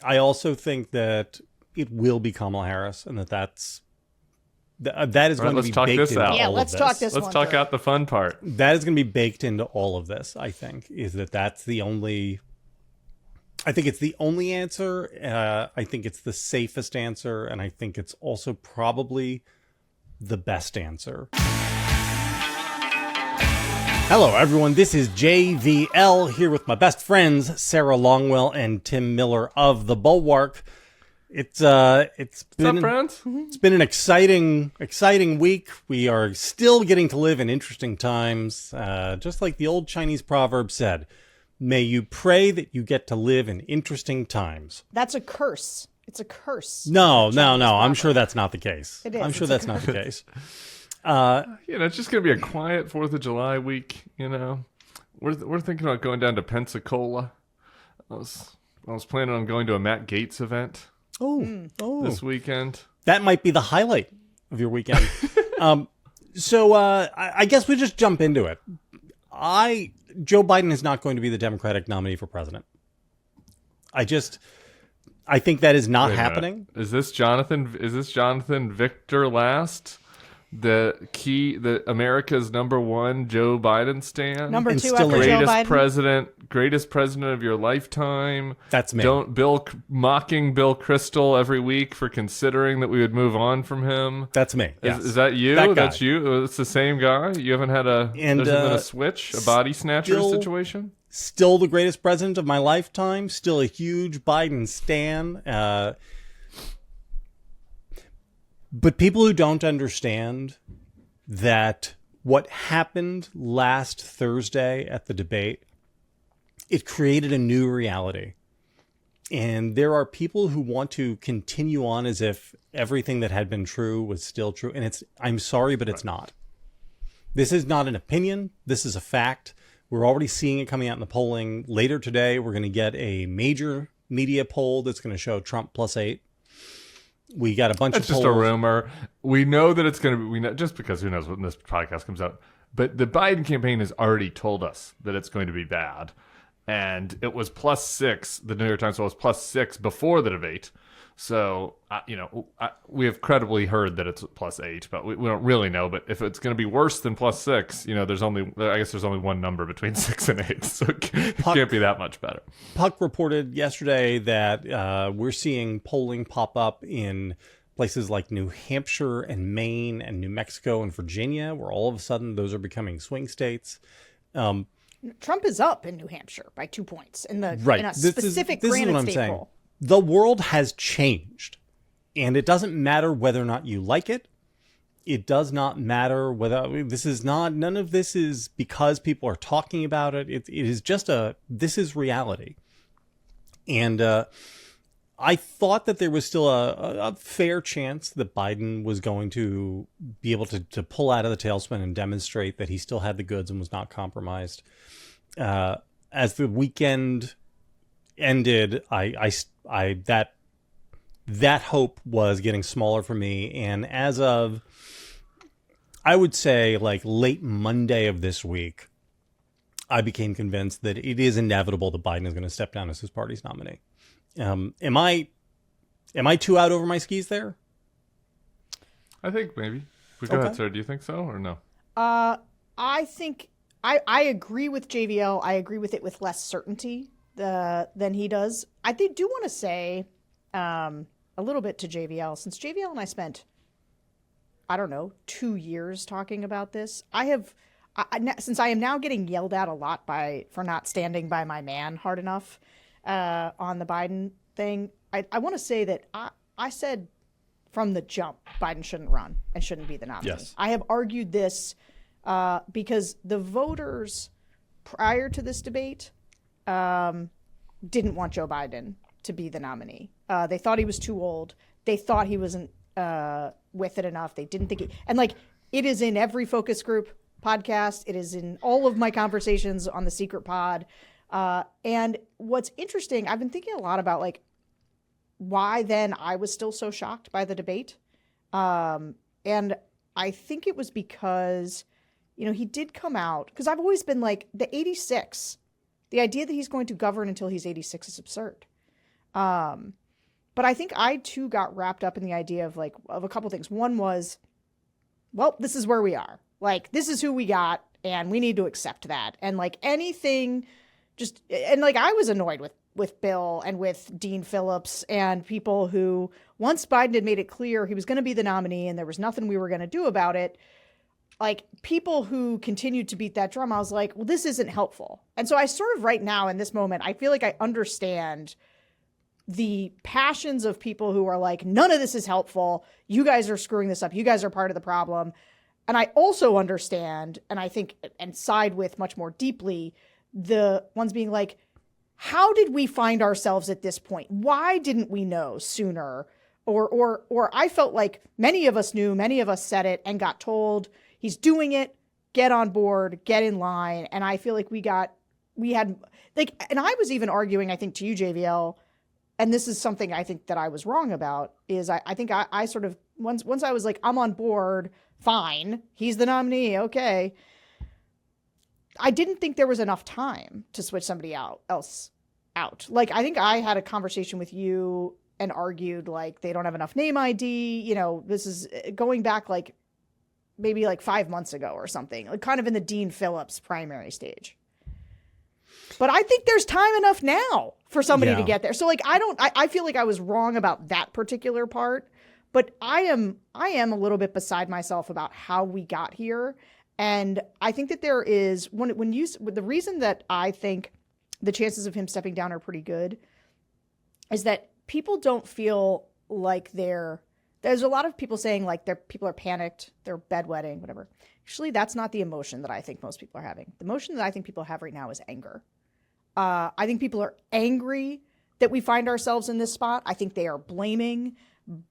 I also think that it will be Kamala Harris, and that is going to be baked into all of this. Yeah, let's talk this. Let's talk out the fun part. That is going to be baked into all of this. I think that's the only. I think it's the only answer. I think it's the safest answer, and I think it's also probably the best answer. Hello, everyone. This is JVL here with my best friends, Sarah Longwell and Tim Miller of the Bulwark. It's been an exciting week. We are still getting to live in interesting times. Just like the old Chinese proverb said, may you pray that you get to live in interesting times. That's a curse. It's a curse. No. I'm sure that's not the case. It is. I'm sure that's not the case. It's just going to be a quiet 4th of July week, We're thinking about going down to Pensacola. I was planning on going to a Matt Gaetz event this weekend. That might be the highlight of your weekend. So I guess we just jump into it. Joe Biden is not going to be the Democratic nominee for president. I think that is not happening. Is this Jonathan Victor Last? The America's #1 Joe Biden stan. Number 2 after Joe Biden. Greatest president of your lifetime. That's me. Mocking Bill Kristol every week for considering that we would move on from him. That's me. Yes. Is that you? That's you. It's the same guy. You haven't had there's been a switch, a body snatcher situation. Still the greatest president of my lifetime. Still a huge Biden stan. But people who don't understand that what happened last Thursday at the debate, it created a new reality. And there are people who want to continue on as if everything that had been true was still true. And I'm sorry, but it's not. This is not an opinion. This is a fact. We're already seeing it coming out in the polling. Later today, we're going to get a major media poll that's going to show Trump +8. We got a bunch of polls. That's just a rumor. We know that it's going to be, just because who knows when this podcast comes out. But the Biden campaign has already told us that it's going to be bad. And it was +6. The New York Times was +6 before the debate. So, we have credibly heard that it's +8, but we don't really know. But if it's going to be worse than +6, there's only one number between 6 and 8. So it can't be that much better. Puck reported yesterday that we're seeing polling pop up in places like New Hampshire and Maine and New Mexico and Virginia, where all of a sudden those are becoming swing states. Trump is up in New Hampshire by 2 points in a specific this Granite is what I'm State saying. poll. The world has changed, and it doesn't matter whether or not you like it. It does not matter whether none of this is because people are talking about it. It is just this is reality. And I thought that there was still a fair chance that Biden was going to be able to pull out of the tailspin and demonstrate that he still had the goods and was not compromised. As the weekend ended, that hope was getting smaller for me. And as of, I would say, like late Monday of this week, I became convinced that it is inevitable that Biden is going to step down as his party's nominee. Am I too out over my skis there? I think maybe. But go ahead, sir. Do you think so or no? I think I agree with JVL. I agree with it with less certainty than he does. I do want to say a little bit to JVL, since JVL and I spent, 2 years talking about this. Since I am now getting yelled at a lot for not standing by my man hard enough on the Biden thing, I want to say that I said from the jump Biden shouldn't run and shouldn't be the nominee. Yes. I have argued this because the voters prior to this debate didn't want Joe Biden to be the nominee. They thought he was too old. They thought he wasn't with it enough. They didn't think it is in every focus group podcast. It is in all of my conversations on the secret pod. And what's interesting, I've been thinking a lot about why then I was still so shocked by the debate. And I think it was because, he did come out, because I've always been the 86, the idea that he's going to govern until he's 86 is absurd. But I think I too got wrapped up in the idea of a couple things. One was, well, this is where we are. Like, this is who we got, and we need to accept that. And like anything, I was annoyed with Bill and with Dean Phillips and people who, once Biden had made it clear he was going to be the nominee and there was nothing we were going to do about it, like people who continued to beat that drum, I was like, well, this isn't helpful. And so I sort of right now in this moment, I feel like I understand the passions of people who are like, none of this is helpful. You guys are screwing this up. You guys are part of the problem. And I also understand, and I think, and side with much more deeply, the ones being like, how did we find ourselves at this point? Why didn't we know sooner? Or I felt like many of us knew, many of us said it and got told, he's doing it, get on board, get in line. And I feel like we had, and I was even arguing, I think, to you, JVL, and this is something I think that I was wrong about, is I think I sort of, once I was like, I'm on board, fine, he's the nominee, okay. I didn't think there was enough time to switch somebody else out. Like, I think I had a conversation with you and argued, like, they don't have enough name ID. You know, this is going back, like, maybe like 5 months ago or something, like kind of in the Dean Phillips primary stage. But I think there's time enough now for somebody to get there. So like, I feel like I was wrong about that particular part, but I am a little bit beside myself about how we got here. And I think that there is the reason that I think the chances of him stepping down are pretty good is that people don't feel like there's a lot of people saying like people are panicked, they're bedwetting, whatever. Actually, that's not the emotion that I think most people are having. The emotion that I think people have right now is anger. I think people are angry that we find ourselves in this spot. I think they are blaming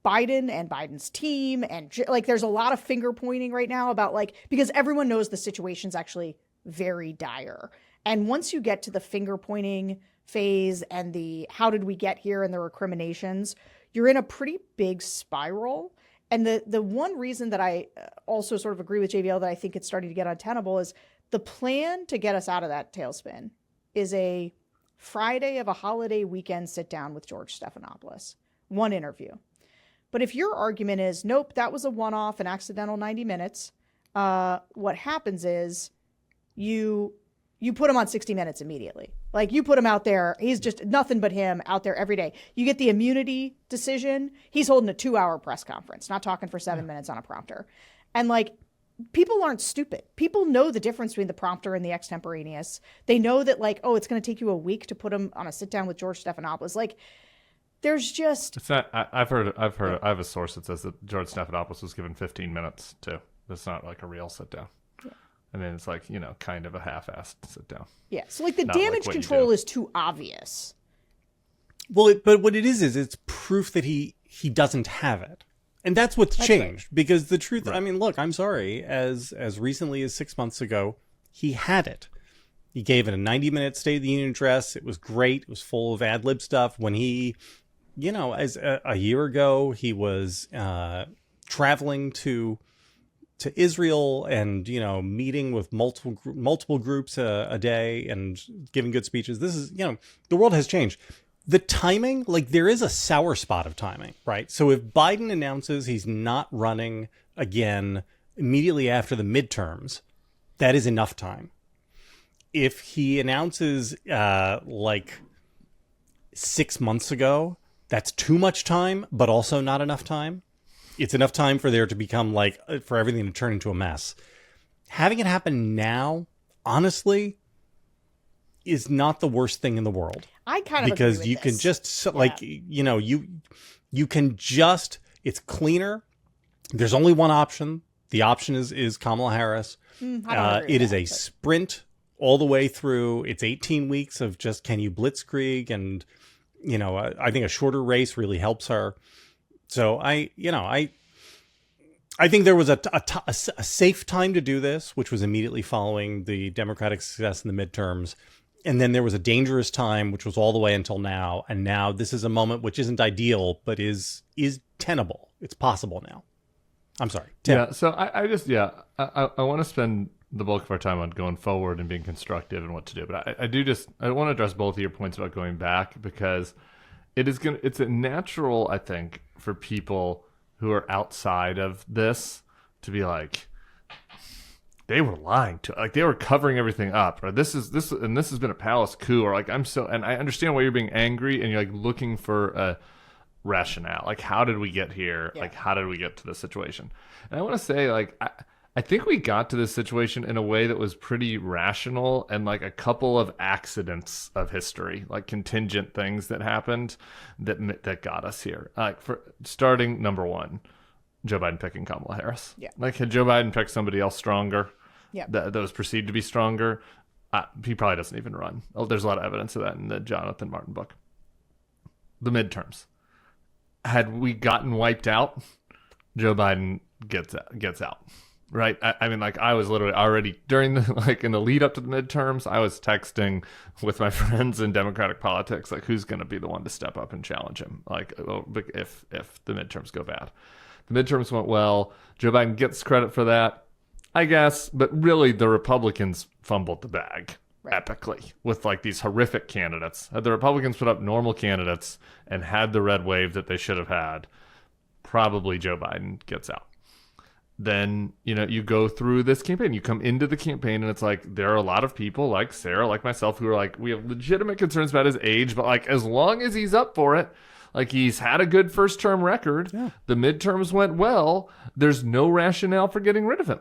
Biden and Biden's team. And like, there's a lot of finger pointing right now about because everyone knows the situation's actually very dire. And once you get to the finger pointing phase and the how did we get here and the recriminations, you're in a pretty big spiral. And the one reason that I also sort of agree with JVL that I think it's starting to get untenable is the plan to get us out of that tailspin is a Friday of a holiday weekend sit down with George Stephanopoulos, one interview. But if your argument is, nope, that was a one-off, an accidental 90 minutes, what happens is you put him on 60 Minutes immediately. Like, you put him out there, he's just nothing but him out there every day. You get the immunity decision, he's holding a 2-hour press conference, not talking for 7 minutes on a prompter. And people aren't stupid. People know the difference between the prompter and the extemporaneous. They know that it's going to take you a week to put him on a sit down with George Stephanopoulos. There's just, it's not. I've heard. I have a source that says that George Stephanopoulos was given 15 minutes too. That's not like a real sit down. Yeah. I mean, it's kind of a half-assed sit down. Yeah. So the damage control is too obvious. Well, but what it is it's proof that he doesn't have it. And that's what's changed. Right. Because the truth, right. I mean, look, I'm sorry, as recently as 6 months ago, he had it. He gave it a 90-minute State of the Union address. It was great. It was full of ad-lib stuff. When he, as a year ago, he was traveling to Israel and, meeting with multiple groups a day and giving good speeches. This is, the world has changed. The timing, there is a sour spot of timing, right? So if Biden announces he's not running again immediately after the midterms, that is enough time. If he announces 6 months ago, that's too much time, but also not enough time. It's enough time for there to become for everything to turn into a mess. Having it happen now, honestly, is not the worst thing in the world. I kind of because agree you with can this. Just you can just, it's cleaner. There's only one option. The option is Kamala Harris. It is a sprint all the way through. It's 18 weeks of just, can you blitzkrieg? And, I think a shorter race really helps her. So I think there was a safe time to do this, which was immediately following the Democratic success in the midterms. And then there was a dangerous time, which was all the way until now. And now this is a moment which isn't ideal, but is tenable. It's possible now. I'm sorry. Tim. Yeah. So I want to spend the bulk of our time on going forward and being constructive and what to do. But I want to address both of your points about going back, because it's a natural, I think, for people who are outside of this to be like, they were lying to, like, they were covering everything up, or this has been a palace coup, or like, and I understand why you're being angry and you're like looking for a rationale, like, how did we get here? Yeah. Like, how did we get to this situation? And I want to say, like, I think we got to this situation in a way that was pretty rational, and like a couple of accidents of history, like contingent things that happened that got us here. Like, for starting, number one, Joe Biden picking Kamala Harris. Yeah. Like, had Joe Biden picked somebody else stronger, Yeah. that was perceived to be stronger, he probably doesn't even run. Oh, there's a lot of evidence of that in the Jonathan Martin book. The midterms. Had we gotten wiped out, Joe Biden gets out. Right. I mean, like, I was literally already during in the lead up to the midterms, I was texting with my friends in Democratic politics, like, who's going to be the one to step up and challenge him? Like, if the midterms go bad. The midterms went well. Joe Biden gets credit for that, I guess. But really, the Republicans fumbled the bag epically with like these horrific candidates. Had the Republicans put up normal candidates and had the red wave that they should have had, probably Joe Biden gets out. Then, you go through this campaign. You come into the campaign and it's like, there are a lot of people like Sarah, like myself, who are like, we have legitimate concerns about his age, but like, as long as he's up for it, like, he's had a good first term record. Yeah. The midterms went well. There's no rationale for getting rid of him.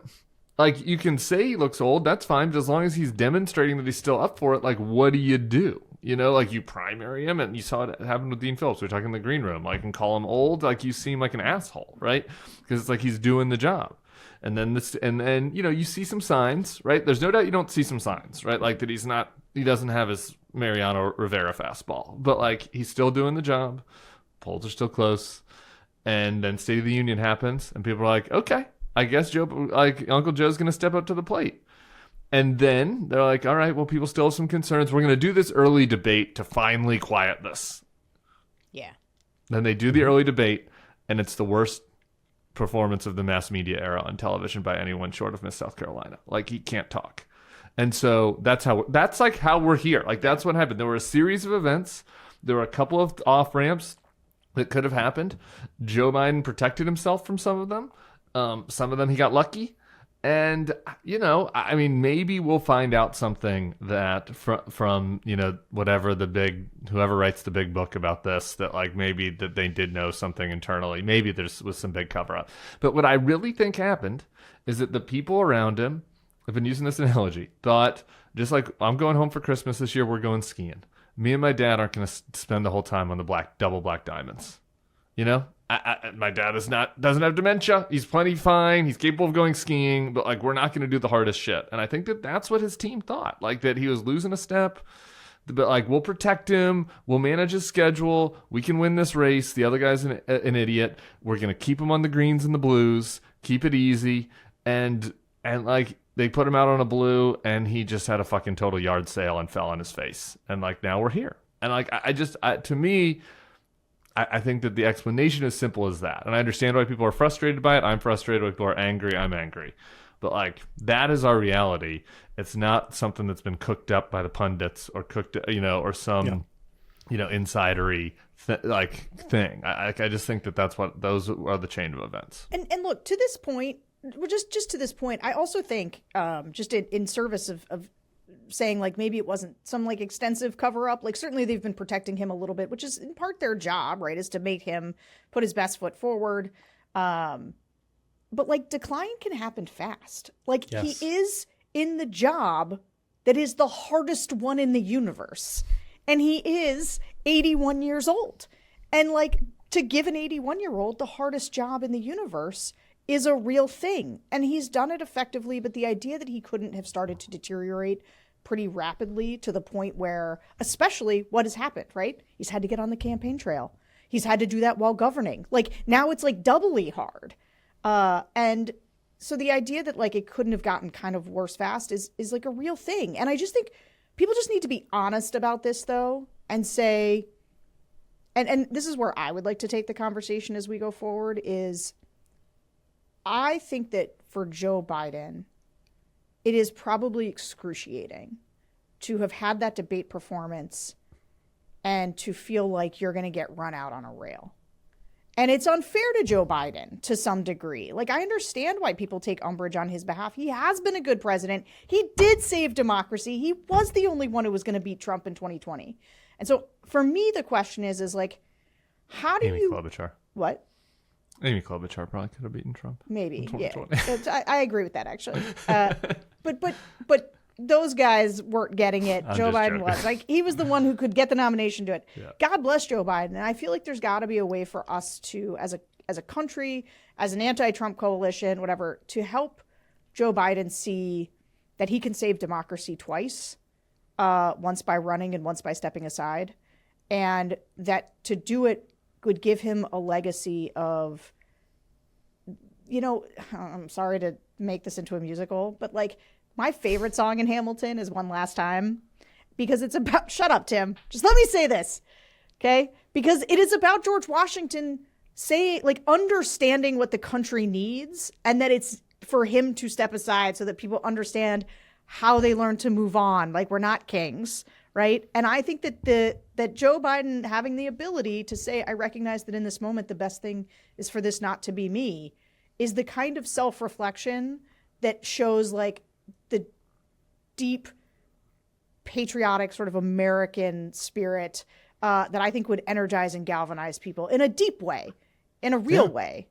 Like, you can say he looks old, that's fine, but as long as he's demonstrating that he's still up for it, like, what do you do? Like, you primary him, and you saw it happen with Dean Phillips. We were talking in the green room, like, and call him old, like, you seem like an asshole, right? Because it's like he's doing the job. And then you see some signs, right? There's no doubt you don't see some signs, right? Like, that he doesn't have his Mariano Rivera fastball, but like, he's still doing the job. Polls are still close. And then State of the Union happens, and people are like, okay, I guess Uncle Joe's going to step up to the plate. And then they're like, all right, well, people still have some concerns. We're going to do this early debate to finally quiet this. Yeah. Then they do the early debate, and it's the worst performance of the mass media era on television by anyone short of Miss South Carolina. Like, he can't talk. And so that's like how we're here. Like, that's what happened. There were a series of events. There were a couple of off ramps that could have happened. Joe Biden protected himself from some of them. Some of them he got lucky. And, I mean, maybe we'll find out something that from whoever writes the big book about this, that like maybe that they did know something internally. Maybe there was some big cover up. But what I really think happened is that the people around him, I've been using this analogy, thought, just like, I'm going home for Christmas this year, we're going skiing. Me and my dad aren't going to spend the whole time on the double black diamonds. My dad doesn't have dementia. He's plenty fine. He's capable of going skiing, but like, we're not going to do the hardest shit. And I think that's what his team thought, like, that he was losing a step, but like, we'll protect him. We'll manage his schedule. We can win this race. The other guy's an idiot. We're going to keep him on the greens and the blues, keep it easy. And like, they put him out on a blue, and he just had a fucking total yard sale and fell on his face. And like, now we're here. And like, to me, I think that the explanation is simple as that. And I understand why people are frustrated by it. I'm frustrated. Why people are angry. I'm angry. But like, that is our reality. It's not something that's been cooked up by the pundits or or some, insidery thing. I just think those are the chain of events. And look, to this point, just to this point, I also think, just in service of saying like, maybe it wasn't some like extensive cover up. Like, certainly they've been protecting him a little bit, which is in part their job, right? Is to make him put his best foot forward. But like, decline can happen fast. Like, yes. He is in the job that is the hardest one in the universe. And he is 81 years old. And like, to give an 81-year-old the hardest job in the universe is a real thing. And he's done it effectively. But the idea that he couldn't have started to deteriorate pretty rapidly to the point where, especially what has happened, right? He's had to get on the campaign trail. He's had to do that while governing. Like, now it's like doubly hard. And so the idea that like it couldn't have gotten kind of worse fast is like a real thing. And I just think people just need to be honest about this, though, and say, and this is where I would like to take the conversation as we go forward, is I think that for Joe Biden, it is probably excruciating to have had that debate performance and to feel like you're going to get run out on a rail. And it's unfair to Joe Biden to some degree. Like, I understand why people take umbrage on his behalf. He has been a good president. He did save democracy. He was the only one who was going to beat Trump in 2020. And so for me, the question is like, how do Amy you... Klobuchar. What? Amy Klobuchar probably could have beaten Trump. Maybe, yeah. 2020. I agree with that, actually. But those guys weren't getting it. Joe Biden was. Like, he was the one who could get the nomination to it. Yeah. God bless Joe Biden. And I feel like there's got to be a way for us to, as a country, as an anti-Trump coalition, whatever, to help Joe Biden see that he can save democracy twice, once by running and once by stepping aside, and that to do it would give him a legacy of, you know, I'm sorry to make this into a musical, but like, my favorite song in Hamilton is One Last Time, because it's about, shut up, Tim. Just let me say this, okay? Because it is about George Washington understanding what the country needs, and that it's for him to step aside so that people understand how they learn to move on. Like, we're not kings, right? And I think that that Joe Biden having the ability to say, I recognize that in this moment, the best thing is for this not to be me, is the kind of self-reflection that shows like the deep patriotic sort of American spirit that I think would energize and galvanize people in a deep way, in a real way.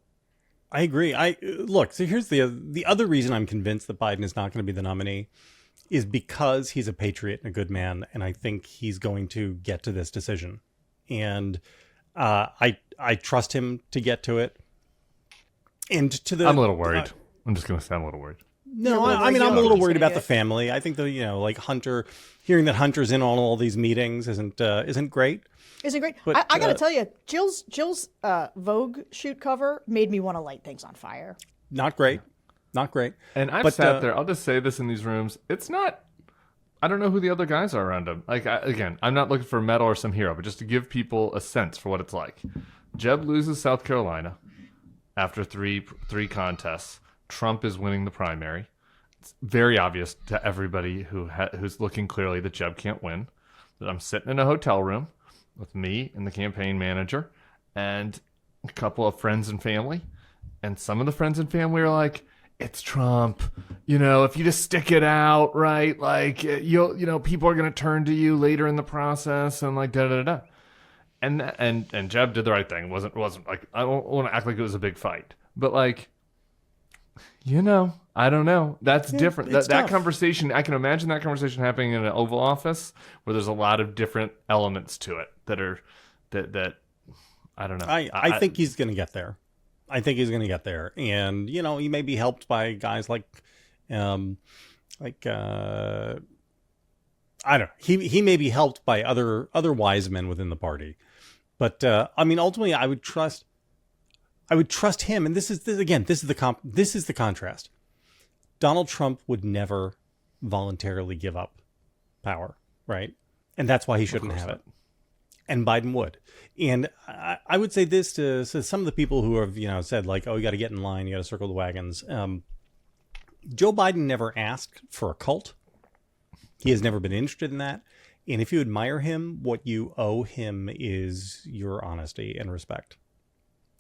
I agree. So here's the other reason I'm convinced that Biden is not going to be the nominee is because he's a patriot and a good man, and I think he's going to get to this decision. And I trust him to get to it. And I'm a little worried. I'm just going to say I'm a little worried. No, I'm a little worried about the family. I think like Hunter, hearing that Hunter's in on all these meetings isn't great. Isn't great. But, I got to tell you, Jill's Vogue shoot cover made me want to light things on fire. Not great. Not great. And I've sat there. I'll just say this in these rooms. It's not. I don't know who the other guys are around him. Like, again, I'm not looking for a medal or some hero, but just to give people a sense for what it's like. Jeb loses South Carolina after three contests. Trump is winning the primary. It's very obvious to everybody who's looking clearly that Jeb can't win. That I'm sitting in a hotel room with me and the campaign manager and a couple of friends and family. And some of the friends and family are like, it's Trump. You know, if you just stick it out, right? Like, people are going to turn to you later in the process and like da-da-da-da. And Jeb did the right thing. It wasn't like, I don't want to act like it was a big fight. But like, I don't know. That's different. That conversation, I can imagine that conversation happening in an Oval Office where there's a lot of different elements to it that I don't know. I think he's going to get there. I think he's going to get there. And, he may be helped by guys like I don't know. He may be helped by other wise men within the party. But, ultimately I would trust him. And this is the contrast. Donald Trump would never voluntarily give up power, right? And that's why he shouldn't have it. And Biden would. And I would say this to some of the people who have, said like, oh, you got to get in line, you got to circle the wagons. Joe Biden never asked for a cult. He has never been interested in that. And if you admire him, what you owe him is your honesty and respect.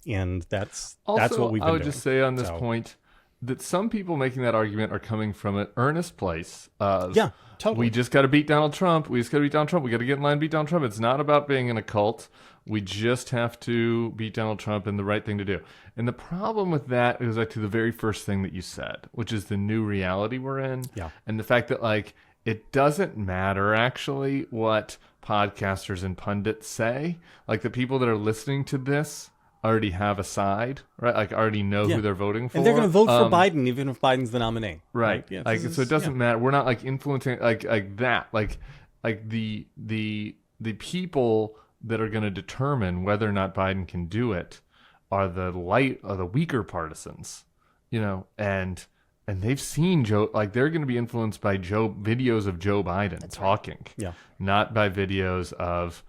And that's what we've been doing. I would just say on this point that some people making that argument are coming from an earnest place of, totally. We just got to beat Donald Trump. We got to get in line and beat Donald Trump. It's not about being in a cult. We just have to beat Donald Trump and the right thing to do. And the problem with that goes back to the very first thing that you said, which is the new reality we're in. Yeah. And the fact that like, it doesn't matter actually what podcasters and pundits say. Like the people that are listening to this already have a side, right? Like already know who they're voting for. And they're going to vote for Biden even if Biden's the nominee. Right. So it doesn't matter. We're not like influencing like that. Like the people that are going to determine whether or not Biden can do it are the weaker partisans, and they've seen Joe, like they're going to be influenced by videos of Joe Biden talking. Right. Yeah. Not by videos of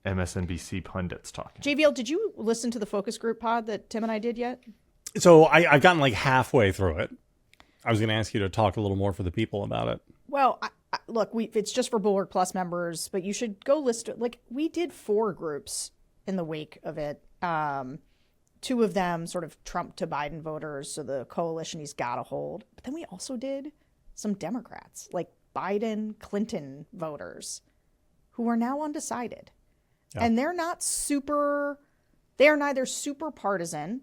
MSNBC pundits talking. JVL, did you listen to the focus group pod that Tim and I did yet? So I've gotten like halfway through it. I was going to ask you to talk a little more for the people about it. Well, look, it's just for Bulwark Plus members, but you should go list it. Like, we did 4 groups in the wake of it. 2 of them sort of Trump to Biden voters, so the coalition he's got to hold. But then we also did some Democrats, like Biden, Clinton voters, who are now undecided. Yeah. And they're not they are neither super partisan,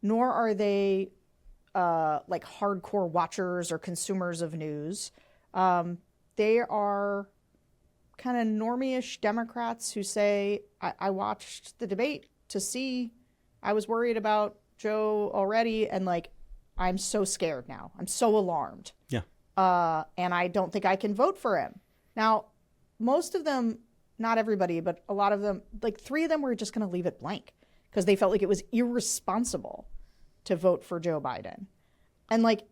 nor are they like hardcore watchers or consumers of news. They are kind of normie-ish Democrats who say, I watched the debate to see, I was worried about Joe already, and like, I'm so scared now. I'm so alarmed. Yeah. And I don't think I can vote for him. Now, most of them, not everybody, but a lot of them, like 3 of them were just going to leave it blank because they felt like it was irresponsible to vote for Joe Biden. And like,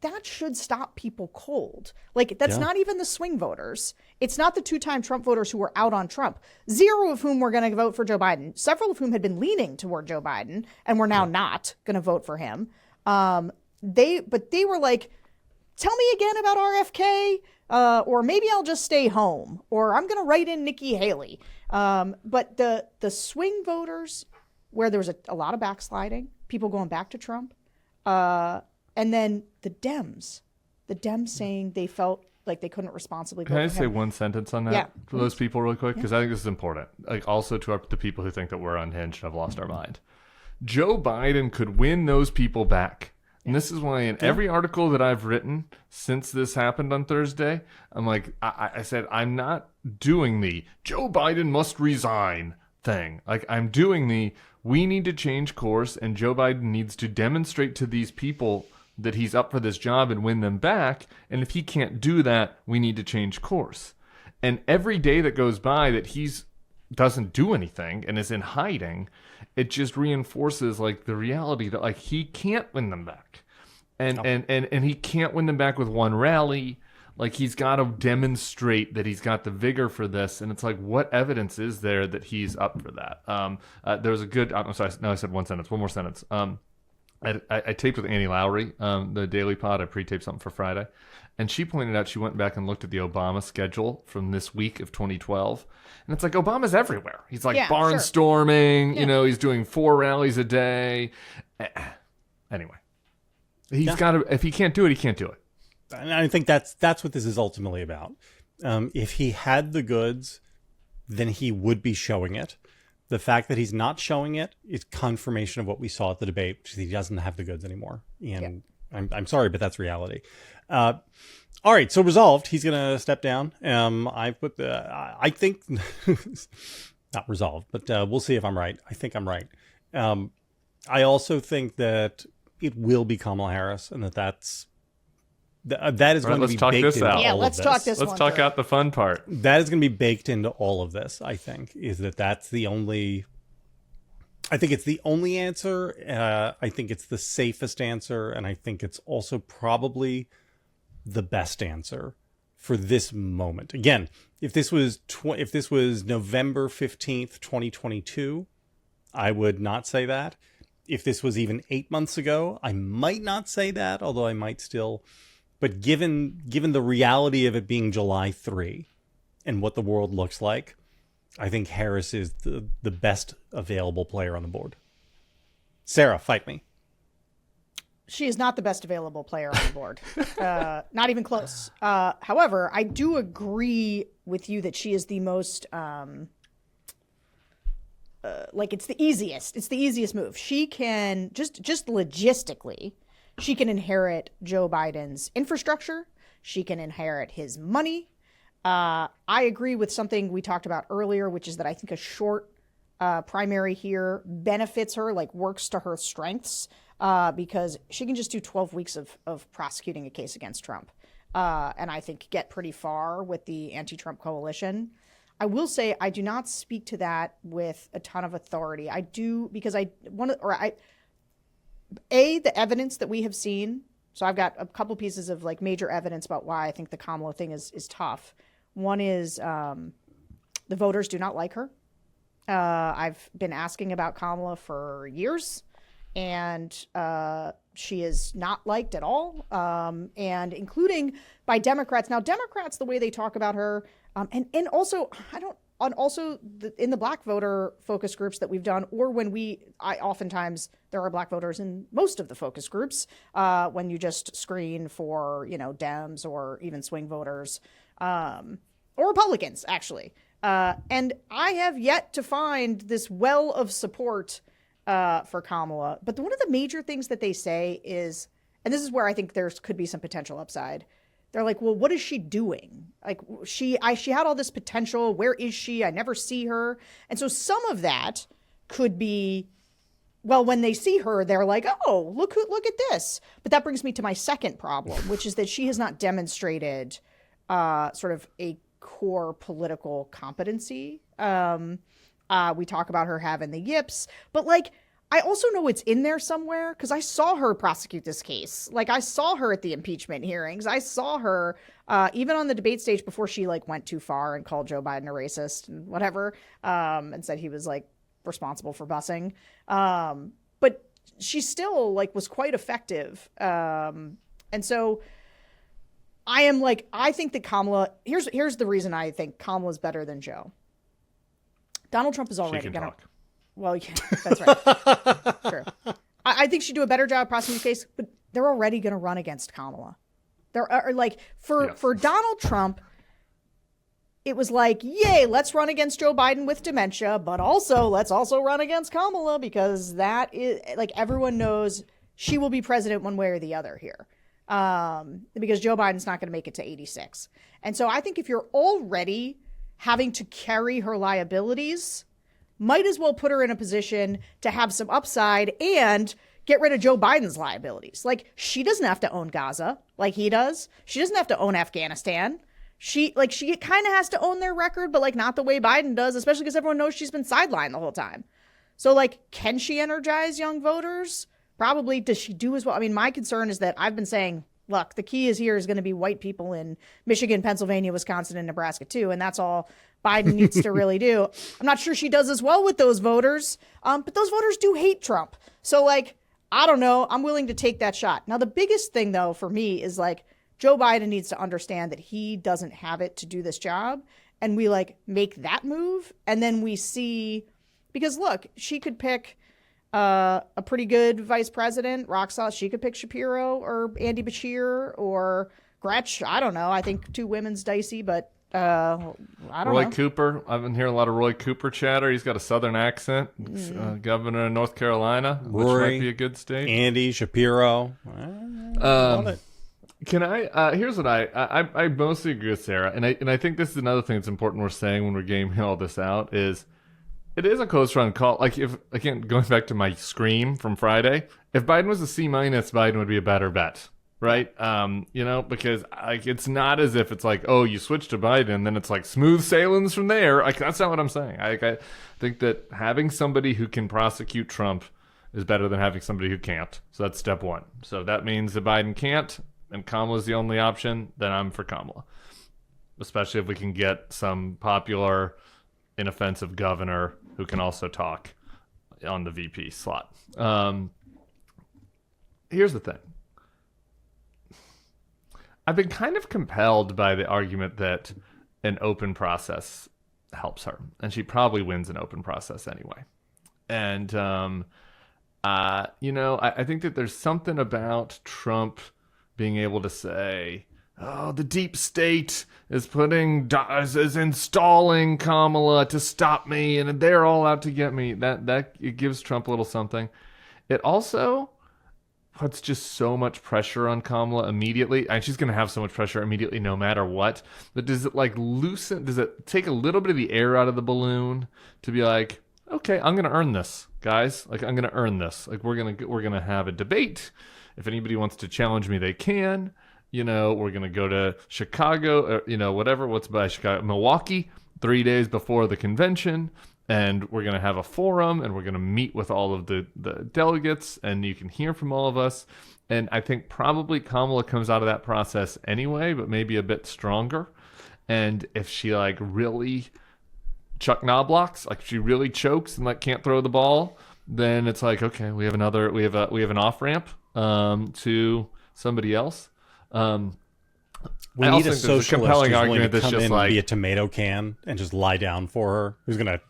that should stop people cold. Like, that's not even the swing voters. It's not the 2-time Trump voters who were out on Trump, 0 of whom were going to vote for Joe Biden, several of whom had been leaning toward Joe Biden and were now not going to vote for him. They were like, tell me again about RFK, or maybe I'll just stay home, or I'm going to write in Nikki Haley. But the swing voters, where there was a lot of backsliding, people going back to Trump, and then the Dems saying they felt like they couldn't responsibly vote for him. Can I say one sentence on that for those people really quick? Because I think this is important. Like, also to the people who think that we're unhinged and have lost our mind. Joe Biden could win those people back. And this is why in every article that I've written since this happened on Thursday, I'm like, I said, I'm not doing the Joe Biden must resign thing. Like, I'm doing the we need to change course, and Joe Biden needs to demonstrate to these people that he's up for this job and win them back. And if he can't do that, we need to change course. And every day that goes by that he's doesn't do anything and is in hiding, it just reinforces like the reality that like he can't win them back. And he can't win them back with one rally. Like, he's got to demonstrate that he's got the vigor for this. And it's like, what evidence is there that he's up for that? There was a good, I'm sorry, no, I said one more sentence. I taped with Annie Lowry, the Daily Pod. I pre-taped something for Friday. And she pointed out she went back and looked at the Obama schedule from this week of 2012. And it's like, Obama's everywhere. He's like barnstorming, you know, he's doing 4 rallies a day. Anyway, he's got to, if he can't do it, he can't do it. And I think that's what this is ultimately about. If he had the goods, then he would be showing it. The fact that he's not showing it is confirmation of what we saw at the debate, which is he doesn't have the goods anymore. And I'm sorry, but that's reality. All right, so resolved. He's going to step down. I think not resolved, but we'll see if I'm right. I think I'm right. I also think that it will be Kamala Harris, and that is going to be baked into all of this. Yeah, let's talk this. Let's talk out the fun part. That is going to be baked into all of this. I think that's the only. I think it's the only answer. I think it's the safest answer, and I think it's also probably the best answer for this moment. Again, if this was November 15th, 2022, I would not say that. If this was even 8 months ago, I might not say that, although I might still. But given the reality of it being July 3 and what the world looks like, I think Harris is the best available player on the board. Sarah, fight me. She is not the best available player on the board. Not even close. However, I do agree with you that she is the most, it's the easiest. It's the easiest move. She can, just logistically, she can inherit Joe Biden's infrastructure. She can inherit his money. I agree with something we talked about earlier, which is that I think a short primary here benefits her, like works to her strengths, because she can just do 12 weeks of prosecuting a case against Trump. And I think get pretty far with the anti-Trump coalition. I will say I do not speak to that with a ton of authority. I do because the evidence that we have seen. So I've got a couple pieces of like major evidence about why I think the Kamala thing is tough. One is the voters do not like her. I've been asking about Kamala for years, and She is not liked at all, and including by Democrats. Now, Democrats, the way they talk about her, and also in the black voter focus groups that we've done, or when oftentimes there are black voters in most of the focus groups, when you just screen for, Dems or even swing voters, or Republicans, actually. And I have yet to find this well of support for Kamala. But one of the major things that they say is, and this is where I think there could be some potential upside. They're like, well, what is she doing? Like, she had all this potential. Where is she? I never see her. And so some of that could be, well, when they see her, they're like, oh, look at this. But that brings me to my second problem, which is that she has not demonstrated sort of a core political competency. We talk about her having the yips, but like, I also know it's in there somewhere because I saw her prosecute this case. Like, I saw her at the impeachment hearings. I saw her even on the debate stage before she went too far and called Joe Biden a racist and whatever, and said he was responsible for busing. But she still was quite effective. And so I think that Kamala, here's the reason I think Kamala is better than Joe. Donald Trump is already going to. Well, yeah, that's right. Sure. I think she'd do a better job prosecuting the case, but they're already going to run against Kamala. For Donald Trump, it was yay, let's run against Joe Biden with dementia, but let's also run against Kamala because that is everyone knows she will be president one way or the other here. Because Joe Biden's not going to make it to 86. And so I think if you're already having to carry her liabilities, might as well put her in a position to have some upside and get rid of Joe Biden's liabilities. She doesn't have to own Gaza like he does. She doesn't have to own Afghanistan. She kind of has to own their record, but not the way Biden does, especially because everyone knows she's been sidelined the whole time. So can she energize young voters? Probably. Does she do as well? I mean, my concern is that I've been saying, look, the key is going to be white people in Michigan, Pennsylvania, Wisconsin, and Nebraska too. And that's all Biden needs to really do. I'm not sure she does as well with those voters. But those voters do hate Trump. So I don't know. I'm willing to take that shot. Now, the biggest thing though, for me is Joe Biden needs to understand that he doesn't have it to do this job. And we make that move. And then we see, because look, she could pick a pretty good vice president, rock solid. She could pick Shapiro or Andy Beshear or Gretsch. I don't know. I think two women's dicey, but I don't know. Roy Cooper. I've been hearing a lot of Roy Cooper chatter. He's got a southern accent. Governor of North Carolina, which might be a good state. Andy Shapiro. Can I? Here's what I mostly agree with Sarah, and I think this is another thing that's important we're saying when we're gaming all this out is it is a close run call. If again going back to my scream from Friday, if Biden was a C-, Biden would be a better bet. Right? Because it's not as if it's oh, you switch to Biden, then it's smooth sailings from there. That's not what I'm saying. I think that having somebody who can prosecute Trump is better than having somebody who can't. So that's step one. So that means that Biden can't, and Kamala's the only option, then I'm for Kamala. Especially if we can get some popular, inoffensive governor who can also talk on the VP slot. Here's the thing. I've been kind of compelled by the argument that an open process helps her, and she probably wins an open process anyway. And, I think that there's something about Trump being able to say, oh, the deep state is installing Kamala to stop me, and they're all out to get me. That it gives Trump a little something. It also puts just so much pressure on Kamala immediately, and she's going to have so much pressure immediately no matter what. But does it does it take a little bit of the air out of the balloon to be okay, I'm going to earn this, guys. I'm going to earn this. We're going to have a debate. If anybody wants to challenge me, they can. We're going to go to Chicago, what's by Chicago, Milwaukee, 3 days before the convention. And we're going to have a forum, and we're going to meet with all of the delegates, and you can hear from all of us. And I think probably Kamala comes out of that process anyway, but maybe a bit stronger. And if she really Chuck Knoblocks, she really chokes and can't throw the ball, then it's okay, we have an off ramp. to somebody else. We I need also a think there's socialist compelling who's willing argument to that's come just in like and be a tomato can and just lie down for her. Who's going to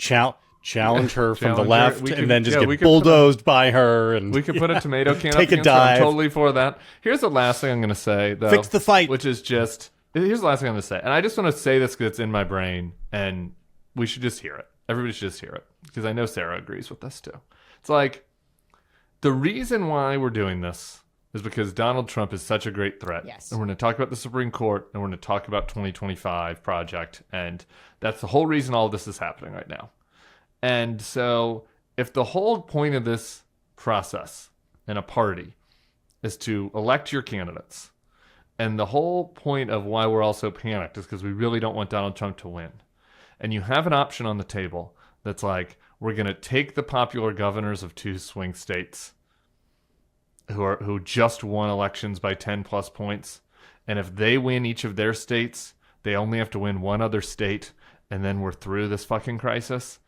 challenge her from the Challenge her. left We and could- then just yeah, we get could put bulldozed by her and we could put a tomato can Take up a against her. I'm dive. totally for that. Here's the last thing I'm going to say, though. Fix the fight. Which is just, here's the last thing I'm going to say. And I just want to say this because it's in my brain, and we should just hear it. Everybody should just hear it. Because I know Sarah agrees with this, too. It's like, the reason why we're doing this is because Donald Trump is such a great threat. Yes. And we're going to talk about the Supreme Court, and we're going to talk about 2025 project. And that's the whole reason all of this is happening right now. And so if the whole point of this process in a party is to elect your candidates, and the whole point of why we're all so panicked is because we really don't want Donald Trump to win, and you have an option on the table that's like, we're going to take the popular governors of 2 swing states who just won elections by 10 plus points, and if they win each of their states, they only have to win one other state, and then we're through this fucking crisis.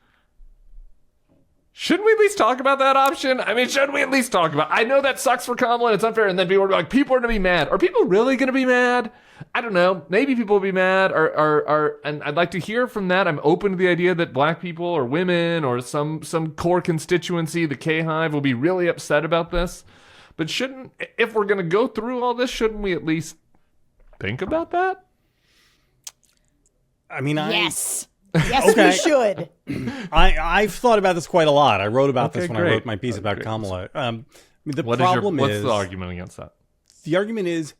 Shouldn't we at least talk about that option? I mean, shouldn't we at least talk about, I know that sucks for Kamala and it's unfair, and then people are like, people are going to be mad. Are people really going to be mad? I don't know. Maybe people will be mad, and I'd like to hear from that. I'm open to the idea that black people or women or some core constituency, the K-Hive, will be really upset about this. But if we're going to go through all this, shouldn't we at least think about that? I mean, Yes, we Okay. should. I've thought about this quite a lot. I wrote about this when I great. wrote my piece about Great. Kamala. I mean, the What's problem the argument against that? the argument is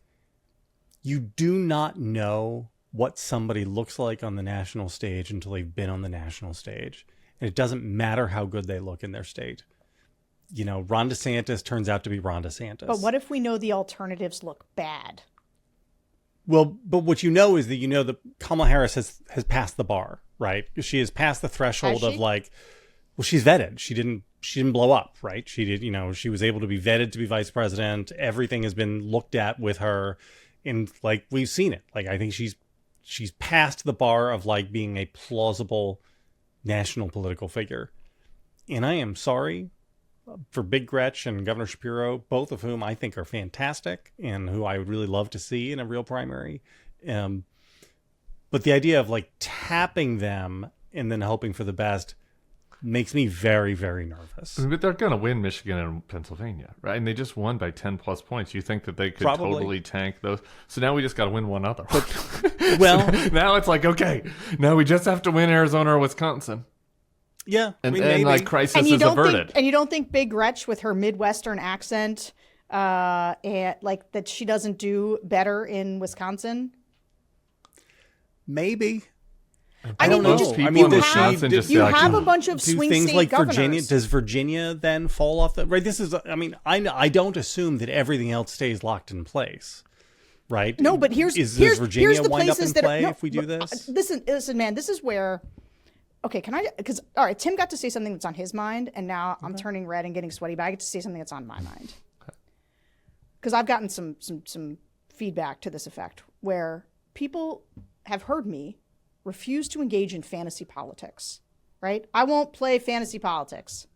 you do not know what somebody looks like on the national stage until they've been on the national stage. And it doesn't matter how good they look in their state. You know, Ron DeSantis turns out to be Ron DeSantis. But what if we know the alternatives look bad? Well, but what you know is that that Kamala Harris has passed the bar, right? She has passed the threshold Has of she? like, well, she's vetted. She didn't blow up, right? She did, she was able to be vetted to be vice president. Everything has been looked at with her, and like we've seen it. Like I think she's passed the bar of like being a plausible national political figure. And I am sorry for Big Gretch and Governor Shapiro, both of whom I think are fantastic and who I would really love to see in a real primary. But the idea of like tapping them and then hoping for the best makes me very, very nervous. But they're going to win Michigan and Pennsylvania, right? And they just won by 10 plus points. You think that they could Probably. totally tank those? So now we just got to win one other. Well, Now it's like, okay, now we just have to win Arizona or Wisconsin. yeah. And, I mean, and maybe. like crisis And you is don't averted. think, and you don't think Big Gretch with her Midwestern accent, and like that she doesn't do better in Wisconsin? Maybe. I don't mean, know. you just, I People mean, in does Wisconsin she, just you like, have a bunch of do swing things state like governors. Virginia? Does Virginia then fall off the right? This is, I mean, I don't assume that everything else stays locked in place, right? No, but does Virginia here's the wind up in places that play no, if we do but, this? Listen, man. This is where. Okay, can I? Because all right, Tim got to say something that's on his mind, and now I'm turning red and getting sweaty. But I get to say something that's on my mind. Because I've gotten some feedback to this effect, where people have heard me refuse to engage in fantasy politics. Right? I won't play fantasy politics.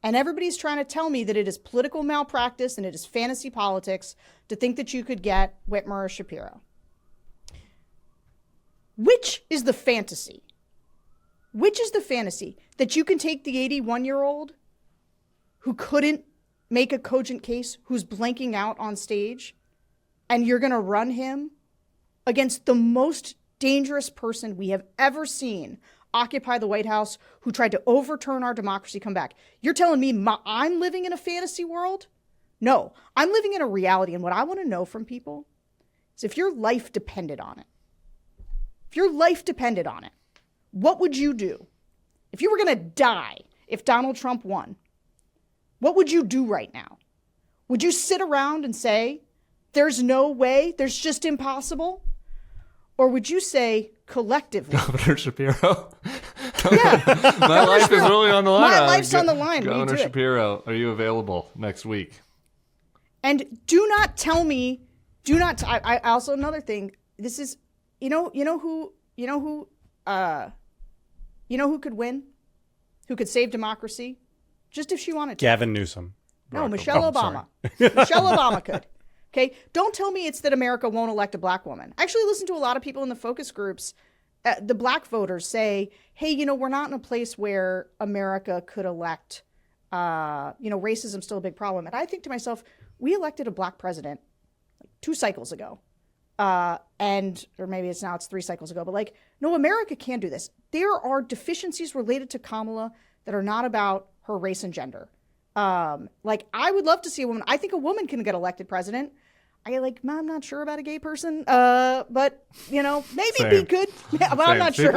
And everybody's trying to tell me that it is political malpractice and it is fantasy politics to think that you could get Whitmer or Shapiro. Which is the fantasy? Which is the fantasy? That you can take the 81-year-old who couldn't make a cogent case, who's blanking out on stage, and you're going to run him against the most dangerous person we have ever seen occupy the White House, who tried to overturn our democracy, come back. You're telling me I'm living in a fantasy world? No, I'm living in a reality. And what I want to know from people is if your life depended on it, what would you do? If you were going to die, if Donald Trump won, what would you do right now? Would you sit around and say, there's no way, there's just impossible? Or would you say, collectively, Governor Shapiro. yeah, My life is really on the line. My life's on the line. Will you Governor do it? Shapiro, are you available next week? And do not tell me, I also, another thing, this is, you know who could win? Who could save democracy? Just if she wanted to. Gavin Newsom. No, Michelle Obama. Michelle Obama could. Okay, don't tell me it's that America won't elect a black woman. I actually listen to a lot of people in the focus groups, the black voters say, hey, we're not in a place where America could elect, racism's still a big problem. And I think to myself, we elected a black president like 2 cycles ago. Or maybe it's 3 cycles ago, but no, America can do this. There are deficiencies related to Kamala that are not about her race and gender. I would love to see a woman. I think a woman can get elected president. I'm not sure about a gay person, but maybe be good. Yeah, but I'm not sure.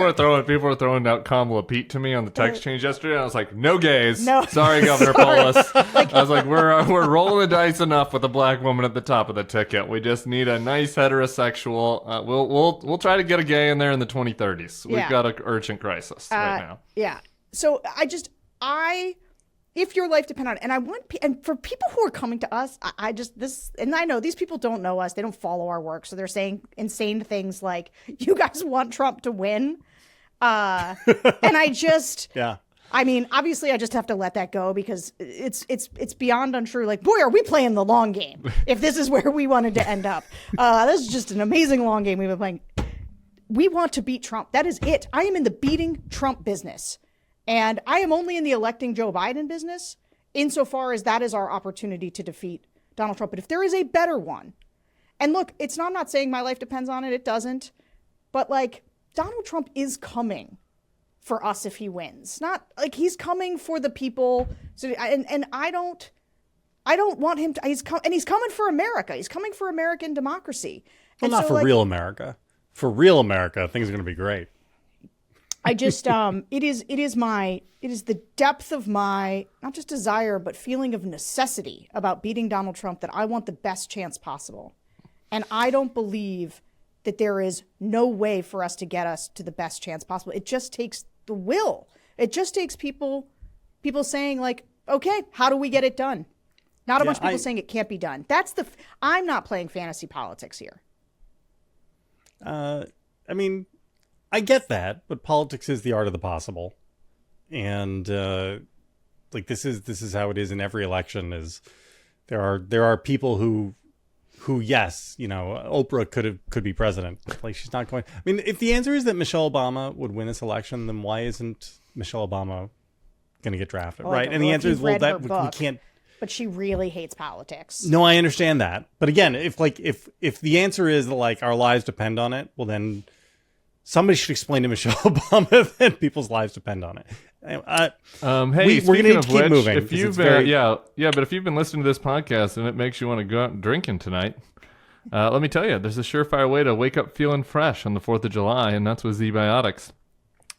People are throwing out Kamala Pete to me on the text change yesterday. And I was like, no gays. No. Sorry, Governor Polis. I was like, we're rolling the dice enough with a black woman at the top of the ticket. We just need a nice heterosexual. We'll try to get a gay in there in the 2030s. We've got an urgent crisis right now. Yeah. So if your life depends on it, and for people who are coming to us, and I know these people don't know us, they don't follow our work, so they're saying insane things like, you guys want Trump to win? And yeah. I mean, obviously I just have to let that go because it's beyond untrue. Boy, are we playing the long game if this is where we wanted to end up. This is just an amazing long game we've been playing. We want to beat Trump. That is it. I am in the beating Trump business. And I am only in the electing Joe Biden business insofar as that is our opportunity to defeat Donald Trump. But if there is a better one, and look, I'm not saying my life depends on it. It doesn't. But Donald Trump is coming for us if he wins. Not he's coming for the people. So, and I don't want him to, he's coming for America. He's coming for American democracy. Well, not for real America. For real America, things are going to be great. I just, it is the depth of my, not just desire, but feeling of necessity about beating Donald Trump that I want the best chance possible. And I don't believe that there is no way for us to get us to the best chance possible. It just takes the will. It just takes people saying okay, how do we get it done? Not a bunch of people saying it can't be done. I'm not playing fantasy politics here. I mean, I get that, but politics is the art of the possible, and this is how it is in every election. Is there are people who yes, Oprah could be president. She's not going. I mean, if the answer is that Michelle Obama would win this election, then why isn't Michelle Obama going to get drafted, right? And the answer is, well, that we can't. But she really hates politics. No, I understand that. But again, if the answer is that our lives depend on it, well then. Somebody should explain to Michelle Obama that people's lives depend on it. Hey, we're going to need to keep moving. If you've but if you've been listening to this podcast and it makes you want to go out and drinking tonight, let me tell you, there's a surefire way to wake up feeling fresh on the 4th of July, and that's with Zbiotics.